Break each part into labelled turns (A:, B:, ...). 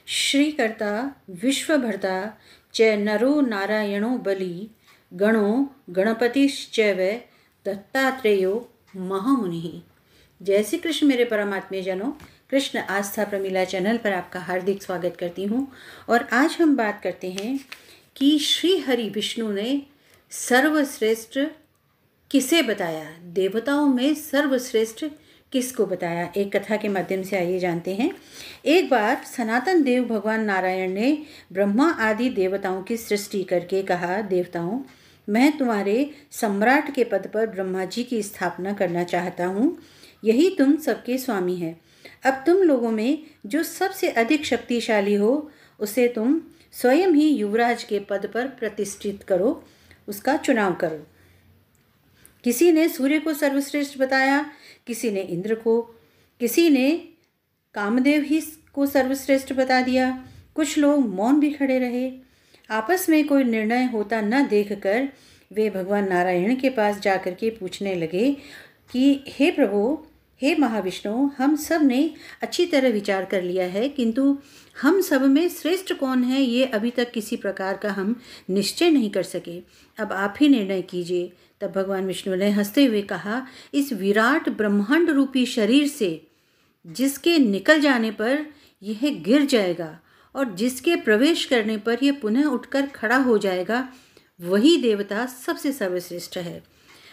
A: श्रीकर्ता विश्वभर्ता च नरो नारायणो बली गणो गणपतिश्चैव दत्तात्रेयो महामुनिः। जय श्री कृष्ण मेरे परमात्मे जनों, कृष्ण आस्था प्रमिला चैनल पर आपका हार्दिक स्वागत करती हूँ। और आज हम बात करते हैं कि श्री हरि विष्णु ने सर्वश्रेष्ठ किसे बताया, देवताओं में सर्वश्रेष्ठ किसको बताया। एक कथा के माध्यम से आइए जानते हैं। एक बार सनातन देव भगवान नारायण ने ब्रह्मा आदि देवताओं की सृष्टि करके कहा, देवताओं, मैं तुम्हारे सम्राट के पद पर ब्रह्मा जी की स्थापना करना चाहता हूँ। यही तुम सबके स्वामी हैं। अब तुम लोगों में जो सबसे अधिक शक्तिशाली हो उसे तुम स्वयं ही युवराज के पद पर प्रतिष्ठित करो, उसका चुनाव करो। किसी ने सूर्य को सर्वश्रेष्ठ बताया, किसी ने इंद्र को, किसी ने कामदेव ही को सर्वश्रेष्ठ बता दिया। कुछ लोग मौन भी खड़े रहे। आपस में कोई निर्णय होता न देखकर वे भगवान नारायण के पास जाकर के पूछने लगे कि हे प्रभु, हे महाविष्णु, हम सब ने अच्छी तरह विचार कर लिया है, किंतु हम सब में श्रेष्ठ कौन है ये अभी तक किसी प्रकार का हम निश्चय नहीं कर सके। अब आप ही निर्णय कीजिए। तब भगवान विष्णु ने हंसते हुए कहा, इस विराट ब्रह्मांड रूपी शरीर से जिसके निकल जाने पर यह गिर जाएगा और जिसके प्रवेश करने पर यह पुनः उठकर खड़ा हो जाएगा, वही देवता सबसे सर्वश्रेष्ठ है।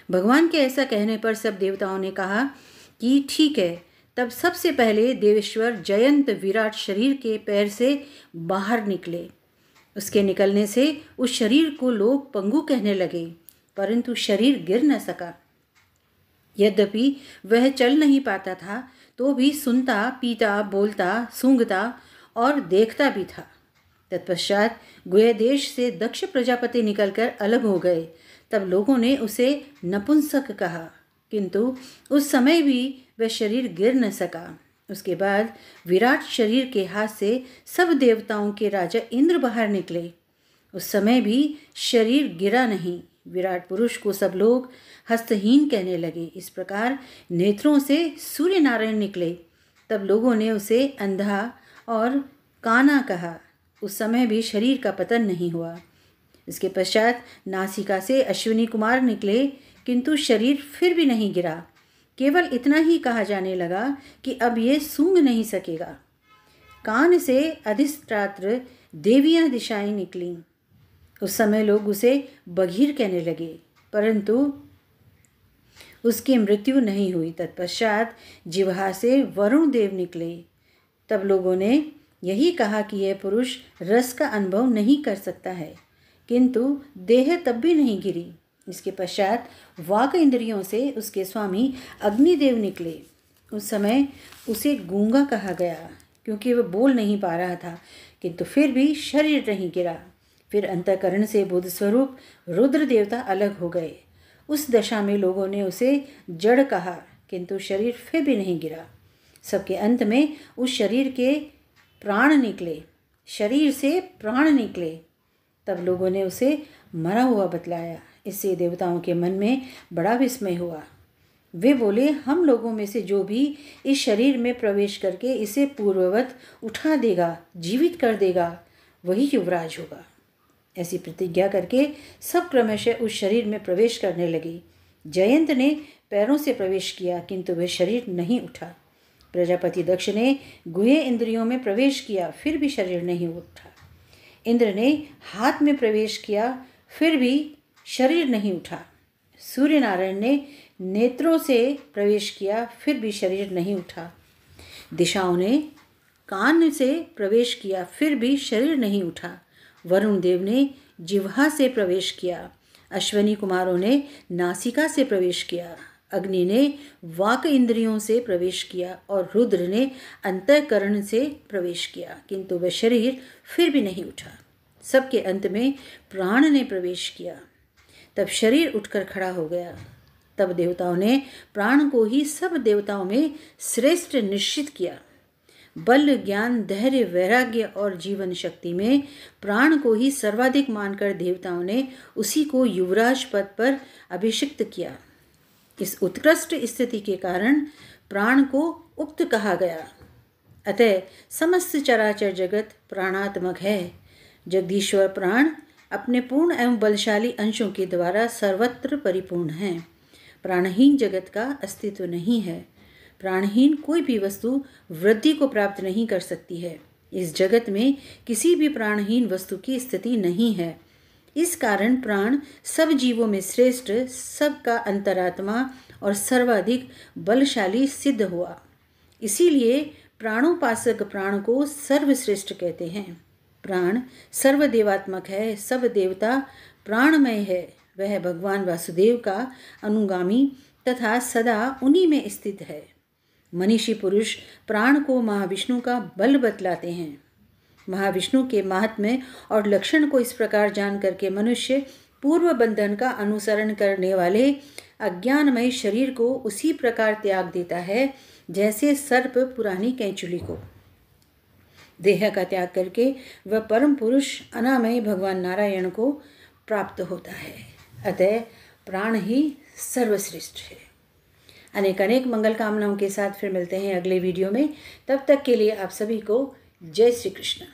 A: भगवान के ऐसा कहने पर सब देवताओं ने कहा कि ठीक है। तब सबसे पहले देवेश्वर जयंत विराट शरीर के पैर से बाहर निकले। उसके निकलने से उस शरीर को लोग पंगु कहने लगे, परंतु शरीर गिर न सका। यद्यपि वह चल नहीं पाता था तो भी सुनता, पीता, बोलता, सूंघता और देखता भी था। तत्पश्चात गुह देश से दक्ष प्रजापति निकलकर अलग हो गए। तब लोगों ने उसे नपुंसक कहा, किंतु उस समय भी वह शरीर गिर न सका। उसके बाद विराट शरीर के हाथ से सब देवताओं के राजा इंद्र बाहर निकले। उस समय भी शरीर गिरा नहीं। विराट पुरुष को सब लोग हस्तहीन कहने लगे। इस प्रकार नेत्रों से सूर्य नारायण निकले। तब लोगों ने उसे अंधा और काना कहा। उस समय भी शरीर का पतन नहीं हुआ। इसके पश्चात नासिका से अश्विनी कुमार निकले, किंतु शरीर फिर भी नहीं गिरा। केवल इतना ही कहा जाने लगा कि अब ये सूंघ नहीं सकेगा। कान से अधिष्ठात्र देवियां दिशाएं निकलीं। उस समय लोग उसे बघीर कहने लगे, परंतु उसकी मृत्यु नहीं हुई। तत्पश्चात जिह्वा से वरुण देव निकले। तब लोगों ने यही कहा कि यह पुरुष रस का अनुभव नहीं कर सकता है, किंतु देह तब भी नहीं गिरी। इसके पश्चात वाक इंद्रियों से उसके स्वामी अग्निदेव निकले। उस समय उसे गूंगा कहा गया, क्योंकि वह बोल नहीं पा रहा था, किंतु फिर भी शरीर नहीं गिरा। फिर अंतःकरण से बुद्ध स्वरूप रुद्र देवता अलग हो गए। उस दशा में लोगों ने उसे जड़ कहा, किंतु शरीर फिर भी नहीं गिरा। सबके अंत में उस शरीर के प्राण निकले, शरीर से प्राण निकले। तब लोगों ने उसे मरा हुआ बतलाया। इससे देवताओं के मन में बड़ा विस्मय हुआ। वे बोले, हम लोगों में से जो भी इस शरीर में प्रवेश करके इसे पूर्ववत उठा देगा, जीवित कर देगा, वही युवराज होगा। ऐसी प्रतिज्ञा करके सब क्रमशः उस शरीर में प्रवेश करने लगे। जयंत ने पैरों से प्रवेश किया, किंतु वह शरीर नहीं उठा। प्रजापति दक्ष ने गुहे इंद्रियों में प्रवेश किया, फिर भी शरीर नहीं उठा। इंद्र ने हाथ में प्रवेश किया, फिर भी शरीर नहीं उठा। सूर्य नारायण ने नेत्रों से प्रवेश किया, फिर भी शरीर नहीं उठा। दिशाओं ने कान से प्रवेश किया, फिर भी शरीर नहीं उठा। वरुण देव ने जिह्वा से प्रवेश किया। अश्विनी कुमारों ने नासिका से प्रवेश किया। अग्नि ने वाक इंद्रियों से प्रवेश किया और रुद्र ने अंतःकरण से प्रवेश किया, किंतु वह शरीर फिर भी नहीं उठा। सबके अंत में प्राण ने प्रवेश किया। तब शरीर उठकर खड़ा हो गया। तब देवताओं ने प्राण को ही सब देवताओं में श्रेष्ठ निश्चित किया। बल, ज्ञान, धैर्य, वैराग्य और जीवन शक्ति में प्राण को ही सर्वाधिक मानकर देवताओं ने उसी को युवराज पद पर अभिषिक्त किया। इस उत्कृष्ट स्थिति के कारण प्राण को उक्त कहा गया। अतः समस्त चराचर जगत प्राणात्मक है। जगदीश्वर प्राण अपने पूर्ण एवं बलशाली अंशों के द्वारा सर्वत्र परिपूर्ण हैं। प्राणहीन जगत का अस्तित्व नहीं है। प्राणहीन कोई भी वस्तु वृद्धि को प्राप्त नहीं कर सकती है। इस जगत में किसी भी प्राणहीन वस्तु की स्थिति नहीं है। इस कारण प्राण सब जीवों में श्रेष्ठ, सबका अंतरात्मा और सर्वाधिक बलशाली सिद्ध हुआ। इसीलिए प्राणोपासक प्राण को सर्वश्रेष्ठ कहते हैं। प्राण सर्वदेवात्मक है, सब देवता प्राणमय है। वह भगवान वासुदेव का अनुगामी तथा सदा उन्हीं में स्थित है। मनीषी पुरुष प्राण को महाविष्णु का बल बतलाते हैं। महाविष्णु के महात्म्य और लक्षण को इस प्रकार जान करके मनुष्य पूर्व बंधन का अनुसरण करने वाले अज्ञानमय शरीर को उसी प्रकार त्याग देता है जैसे सर्प पुरानी कैंचुली को। देह का त्याग करके वह परम पुरुष अनामय भगवान नारायण को प्राप्त होता है। अतः प्राण ही सर्वश्रेष्ठ है। अनेक अनेक मंगल कामनाओं के साथ फिर मिलते हैं अगले वीडियो में। तब तक के लिए आप सभी को जय श्री कृष्ण।